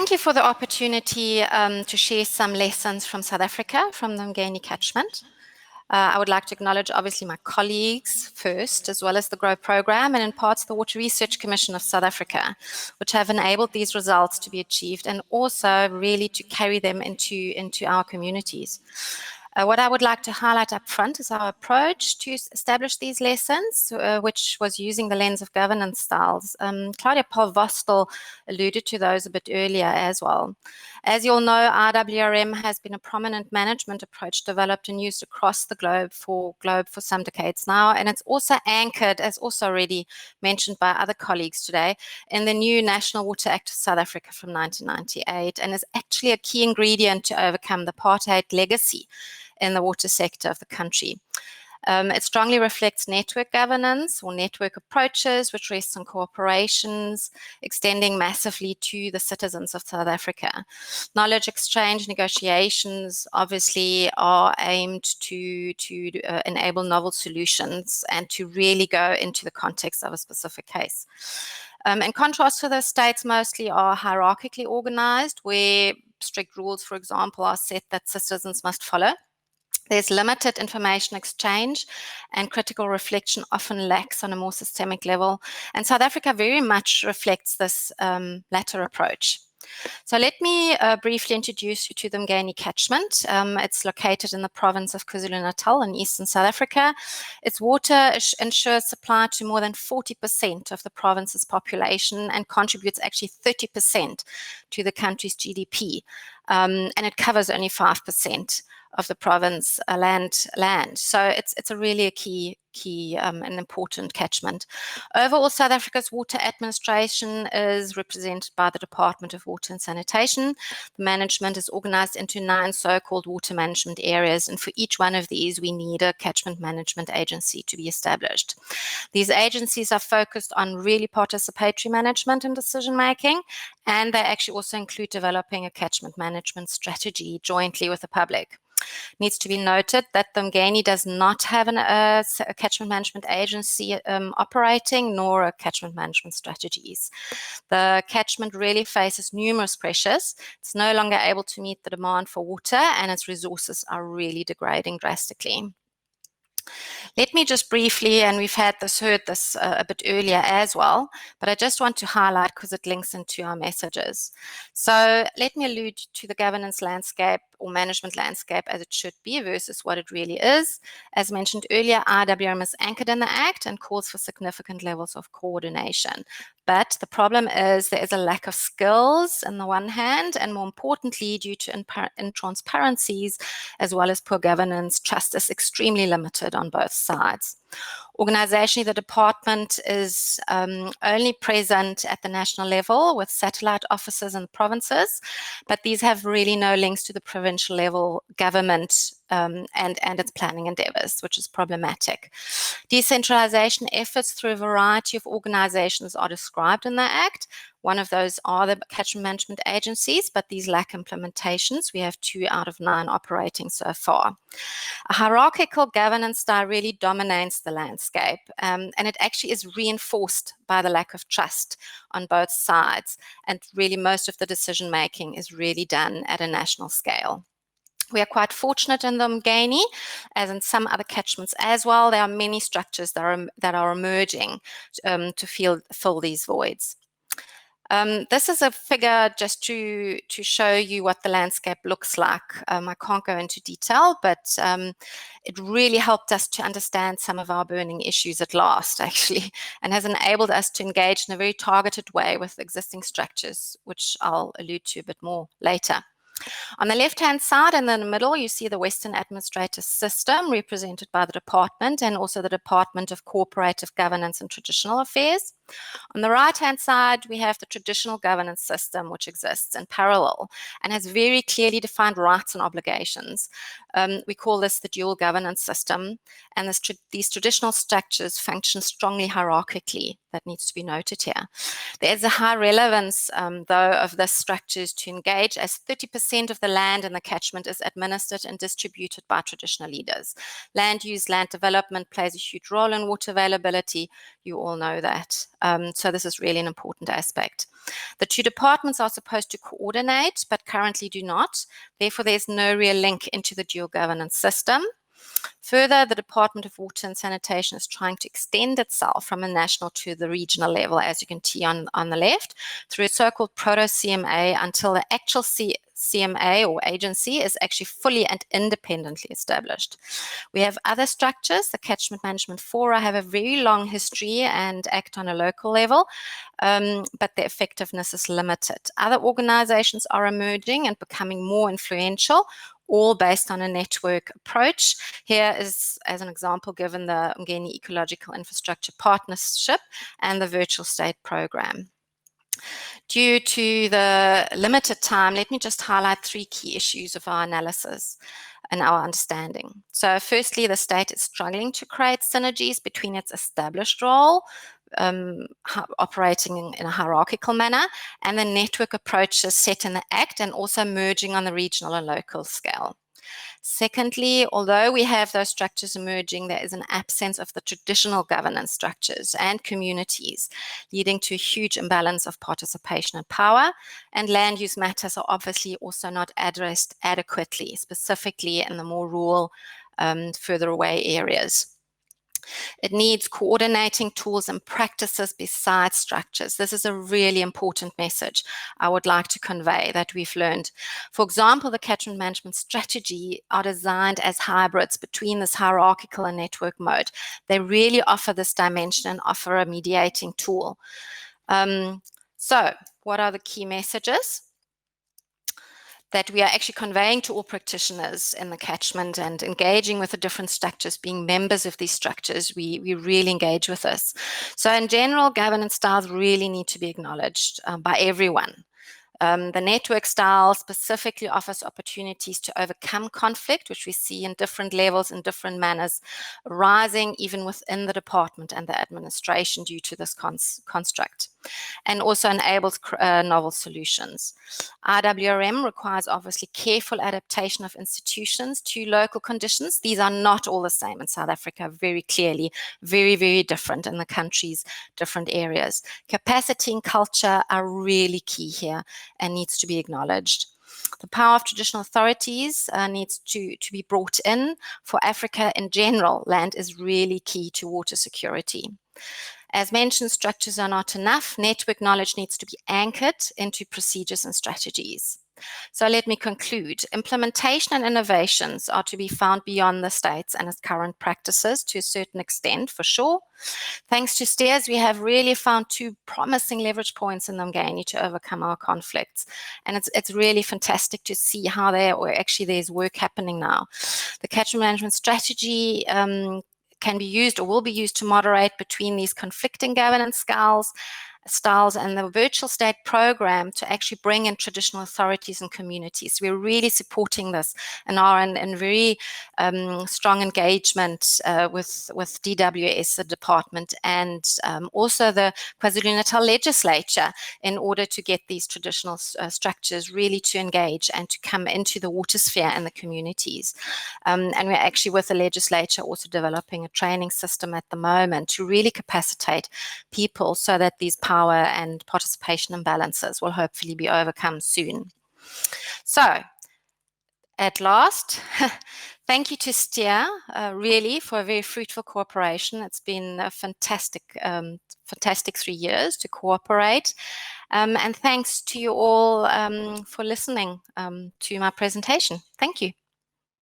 thank you for the opportunity to share some lessons from South Africa, from the uMngeni catchment. I would like to acknowledge, obviously, my colleagues first, as well as the GRoW program, and in parts the Water Research Commission of South Africa, which have enabled these results to be achieved and also really to carry them into our communities. What I would like to highlight up front is our approach to establish these lessons, which was using the lens of governance styles. Claudia Paul-Vostel alluded to those a bit earlier as well. As you all know, RWRM has been a prominent management approach developed and used across the globe for some decades now, and it's also anchored, as also already mentioned by other colleagues today, in the new National Water Act of South Africa from 1998, and is actually a key ingredient to overcome the apartheid legacy in the water sector of the country. It strongly reflects network governance or network approaches, which rests on cooperations, extending massively to the citizens of South Africa. Knowledge exchange negotiations obviously are aimed to enable novel solutions and to really go into the context of a specific case. In contrast to the states, mostly are hierarchically organized, where strict rules, for example, are set that citizens must follow. There's limited information exchange, and critical reflection often lacks on a more systemic level. And South Africa very much reflects this latter approach. So let me briefly introduce you to the uMngeni catchment. It's located in the province of KwaZulu-Natal in eastern South Africa. Its water ensures supply to more than 40% of the province's population and contributes actually 30% to the country's GDP. And it covers only 5% of the province land. So it's a really a key and important catchment. Overall, South Africa's water administration is represented by the Department of Water and Sanitation. The management is organized into 9 so-called water management areas, and for each one of these, we need a catchment management agency to be established. These agencies are focused on really participatory management and decision-making, and they actually also include developing a catchment management strategy jointly with the public. Needs to be noted that the uMngeni does not have a catchment management agency operating, nor a catchment management strategies. The catchment really faces numerous pressures. It's no longer able to meet the demand for water, and its resources are really degrading drastically. Let me just briefly, and we've heard this a bit earlier as well, but I just want to highlight because it links into our messages. So let me allude to the governance landscape or management landscape as it should be versus what it really is. As mentioned earlier, RWRM is anchored in the Act and calls for significant levels of coordination. But the problem is there is a lack of skills on the one hand, and more importantly, due to intransparencies as well as poor governance, trust is extremely limited on both sides. Organizationally, the department is only present at the national level with satellite offices in the provinces, but these have really no links to the provincial level government and its planning endeavors, which is problematic. Decentralization efforts through a variety of organizations are described in the Act. One of those are the catchment management agencies, but these lack implementations. We have 2 out of 9 operating so far. A hierarchical governance style really dominates the landscape, and it actually is reinforced by the lack of trust on both sides. And really most of the decision making is really done at a national scale. We are quite fortunate in the uMngeni, as in some other catchments as well. There are many structures that are emerging to fill these voids. This is a figure just to show you what the landscape looks like. I can't go into detail, but it really helped us to understand some of our burning issues at last, actually, and has enabled us to engage in a very targeted way with existing structures, which I'll allude to a bit more later. On the left-hand side and in the middle, you see the Western Administrative System represented by the department and also the Department of Cooperative Governance and Traditional Affairs. On the right-hand side, we have the traditional governance system, which exists in parallel and has very clearly defined rights and obligations. We call this the dual governance system, and these traditional structures function strongly hierarchically. That needs to be noted here. There is a high relevance, though, of these structures to engage, as 30% of the land in the catchment is administered and distributed by traditional leaders. Land use, land development plays a huge role in water availability. You all know that. So this is really an important aspect. The two departments are supposed to coordinate, but currently do not. Therefore, there's no real link into the dual governance system. Further, the Department of Water and Sanitation is trying to extend itself from a national to the regional level, as you can see on the left, through a so-called proto-CMA until the actual CMA or agency is actually fully and independently established. We have other structures. The catchment management fora have a very long history and act on a local level, but their effectiveness is limited. Other organizations are emerging and becoming more influential, all based on a network approach. Here is, as an example, given the uMngeni Ecological Infrastructure Partnership and the Virtual State Program. Due to the limited time, let me just highlight 3 key issues of our analysis and our understanding. So firstly, the state is struggling to create synergies between its established role, operating in a hierarchical manner, and the network approaches set in the Act, and also merging on the regional and local scale. Secondly, although we have those structures emerging, there is an absence of the traditional governance structures and communities, leading to a huge imbalance of participation and power. And land use matters are obviously also not addressed adequately, specifically in the more rural, further away areas. It needs coordinating tools and practices besides structures. This is a really important message I would like to convey that we've learned. For example, the catchment management strategy are designed as hybrids between this hierarchical and network mode. They really offer this dimension and offer a mediating tool. So what are the key messages? That we are actually conveying to all practitioners in the catchment and engaging with the different structures, being members of these structures, we really engage with this. So in general, governance styles really need to be acknowledged by everyone. The network style specifically offers opportunities to overcome conflict, which we see in different levels in different manners, arising even within the department and the administration due to this construct, and also enables novel solutions. IWRM requires obviously careful adaptation of institutions to local conditions. These are not all the same in South Africa, very clearly, very, very different in the country's different areas. Capacity and culture are really key here and needs to be acknowledged. The power of traditional authorities needs to be brought in. For Africa in general, land is really key to water security. As mentioned, structures are not enough. Network knowledge needs to be anchored into procedures and strategies. So let me conclude. Implementation and innovations are to be found beyond the states and its current practices to a certain extent, for sure. Thanks to STEERS, we have really found 2 promising leverage points in uMngeni to overcome our conflicts. And it's really fantastic to see how there's work happening now. The catchment management strategy can be used or will be used to moderate between these conflicting governance styles, and the virtual state program to actually bring in traditional authorities and communities. We're really supporting this and are in very strong engagement with DWS, the department, and also the KwaZulu-Natal legislature in order to get these traditional structures really to engage and to come into the water sphere and the communities. And we're actually with the legislature also developing a training system at the moment to really capacitate people so that these power and participation imbalances will hopefully be overcome soon. So, at last, thank you to STEER really for a very fruitful cooperation. It's been a fantastic 3 years to cooperate. And thanks to you all for listening to my presentation. Thank you.